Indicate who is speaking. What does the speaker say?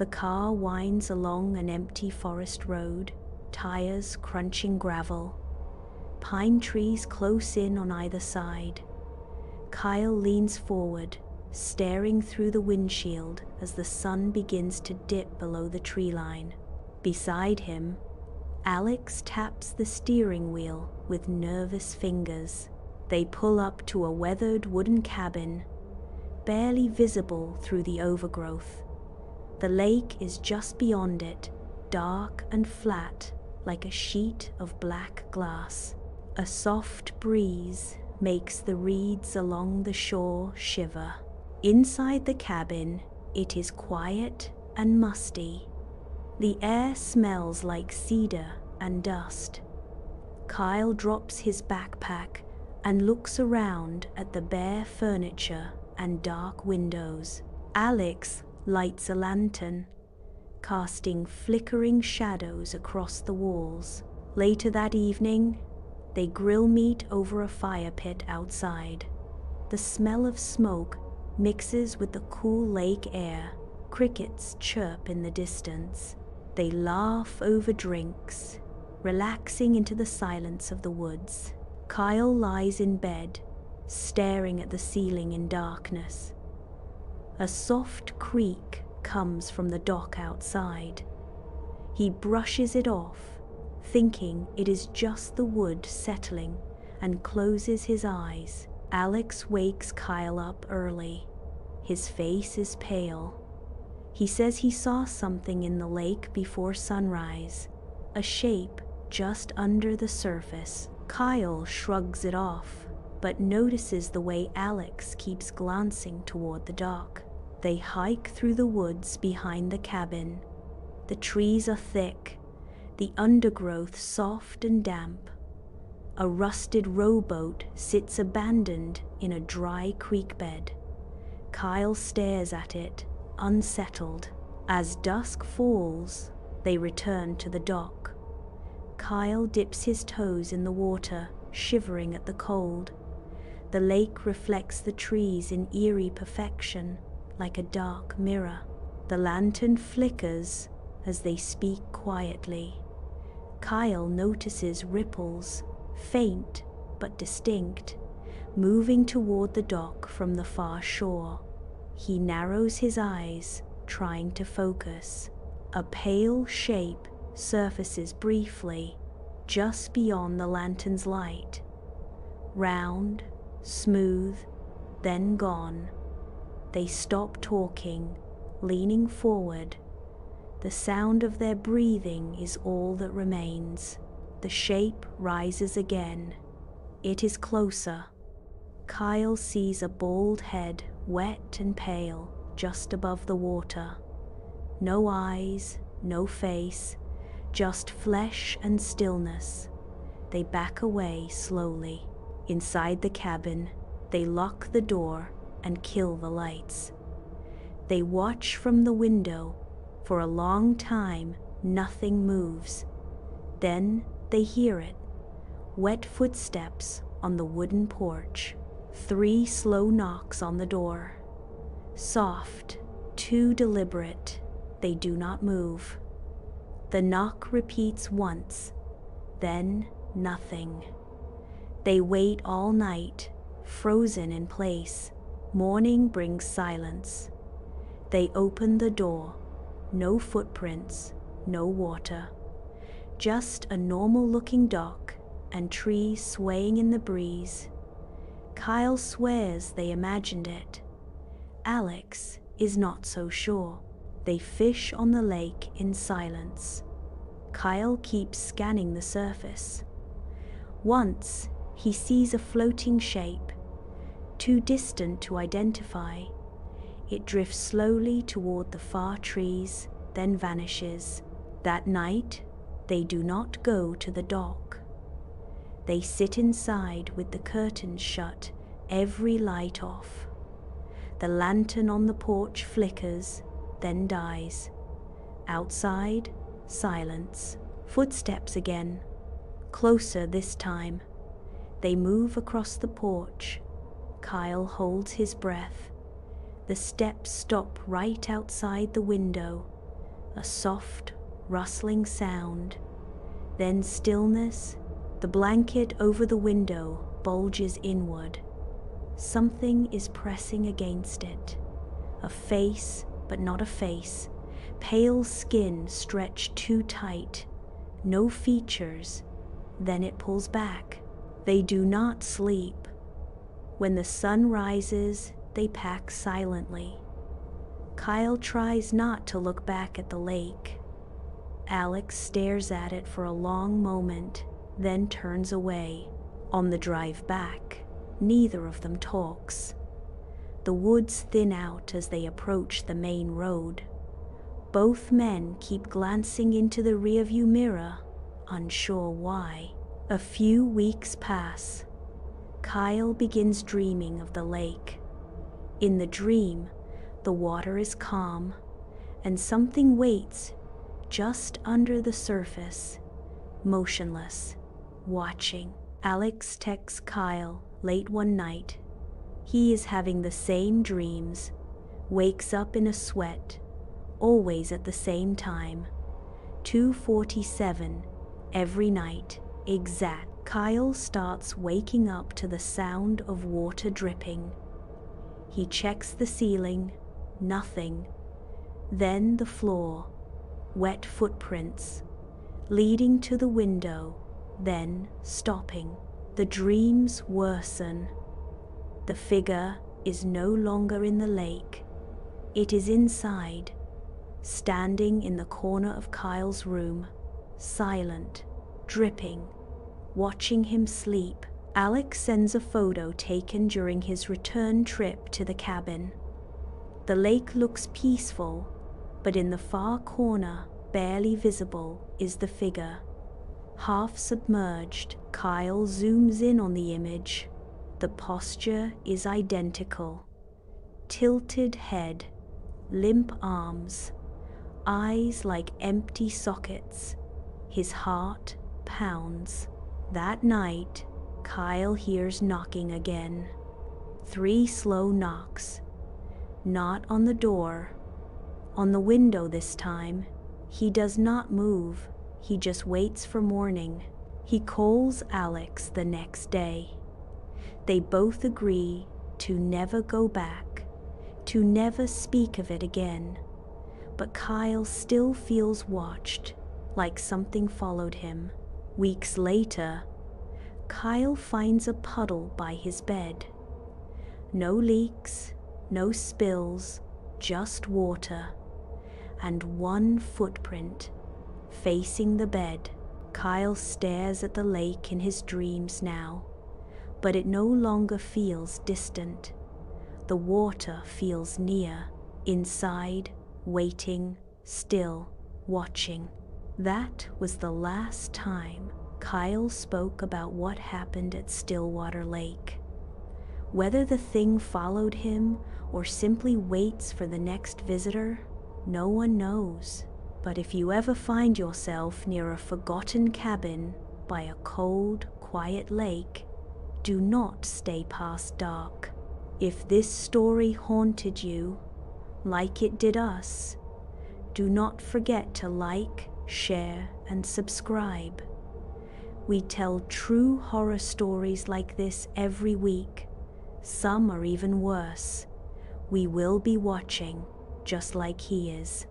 Speaker 1: The car winds along an empty forest road, tires crunching gravel. Pine trees close in on either side. Kyle leans forward, staring through the windshield as the sun begins to dip below the tree line. Beside him, Alex taps the steering wheel with nervous fingers. They pull up to a weathered wooden cabin, barely visible through the overgrowth. The lake is just beyond it, dark and flat, like a sheet of black glass. A soft breeze makes the reeds along the shore shiver. Inside the cabin, it is quiet and musty. The air smells like cedar and dust. Kyle drops his backpack and looks around at the bare furniture and dark windows. Alex lights a lantern, casting flickering shadows across the walls. Later that evening, they grill meat over a fire pit outside. The smell of smoke mixes with the cool lake air. Crickets chirp in the distance. They laugh over drinks, relaxing into the silence of the woods. Kyle lies in bed, staring at the ceiling in darkness. A soft creak comes from the dock outside. He brushes it off, thinking it is just the wood settling, and closes his eyes. Alex wakes Kyle up early. His face is pale. He says he saw something in the lake before sunrise, a shape just under the surface. Kyle shrugs it off, but notices the way Alex keeps glancing toward the dock. They hike through the woods behind the cabin. The trees are thick, the undergrowth soft and damp. A rusted rowboat sits abandoned in a dry creek bed. Kyle stares at it, unsettled. As dusk falls, they return to the dock. Kyle dips his toes in the water, shivering at the cold. The lake reflects the trees in eerie perfection, like a dark mirror. The lantern flickers as they speak quietly. Kyle notices ripples, faint but distinct, moving toward the dock from the far shore. He narrows his eyes, trying to focus. A pale shape surfaces briefly, just beyond the lantern's light. Round, smooth, then gone. They stop talking, leaning forward. The sound of their breathing is all that remains. The shape rises again. It is closer. Kyle sees a bald head, wet and pale, just above the water. No eyes, no face, just flesh and stillness. They back away slowly. Inside the cabin, they lock the door and kill the lights. They watch from the window. For a long time, nothing moves. Then they hear it. Wet footsteps on the wooden porch. 3 slow knocks on the door. Soft, too deliberate. They do not move. The knock repeats once, then nothing. They wait all night, frozen in place. Morning brings silence. They open the door. No footprints, no water. Just a normal-looking dock and trees swaying in the breeze. Kyle swears they imagined it. Alex is not so sure. They fish on the lake in silence. Kyle keeps scanning the surface. Once, he sees a floating shape, too distant to identify. It drifts slowly toward the far trees, then vanishes. That night, they do not go to the dock. They sit inside with the curtains shut, every light off. The lantern on the porch flickers, then dies. Outside, silence. Footsteps again, closer this time. They move across the porch. Kyle holds his breath. The steps stop right outside the window. A soft, rustling sound. Then stillness. The blanket over the window bulges inward. Something is pressing against it. A face, but not a face. Pale skin stretched too tight. No features. Then it pulls back. They do not sleep. When the sun rises, they pack silently. Kyle tries not to look back at the lake. Alex stares at it for a long moment, then turns away. On the drive back, neither of them talks. The woods thin out as they approach the main road. Both men keep glancing into the rearview mirror, unsure why. A few weeks pass. Kyle begins dreaming of the lake. In the dream, the water is calm, and something waits just under the surface, motionless, watching. Alex texts Kyle late one night. He is having the same dreams, wakes up in a sweat, always at the same time. 2:47 every night, exact. Kyle starts waking up to the sound of water dripping. He checks the ceiling, nothing. Then the floor, wet footprints, leading to the window, then stopping. The dreams worsen. The figure is no longer in the lake. It is inside, standing in the corner of Kyle's room, silent, dripping, watching him sleep. Alex sends a photo taken during his return trip to the cabin. The lake looks peaceful, but in the far corner, barely visible, is the figure. Half submerged, Kyle zooms in on the image. The posture is identical. Tilted head, limp arms, eyes like empty sockets. His heart pounds. That night, Kyle hears knocking again. 3 slow knocks. Not on the door. On the window this time. He does not move. He just waits for morning. He calls Alex the next day. They both agree to never go back, to never speak of it again. But Kyle still feels watched, like something followed him. Weeks later, Kyle finds a puddle by his bed. No leaks, no spills, just water. And one footprint, facing the bed. Kyle stares at the lake in his dreams now, but it no longer feels distant. The water feels near, inside, waiting, still, watching. That was the last time Kyle spoke about what happened at Stillwater Lake. Whether the thing followed him or simply waits for the next visitor, no one knows. But if you ever find yourself near a forgotten cabin by a cold, quiet lake, do not stay past dark. If this story haunted you, like it did us, do not forget to like, share, and subscribe. We tell true horror stories like this every week. Some are even worse. We will be watching, just like he is.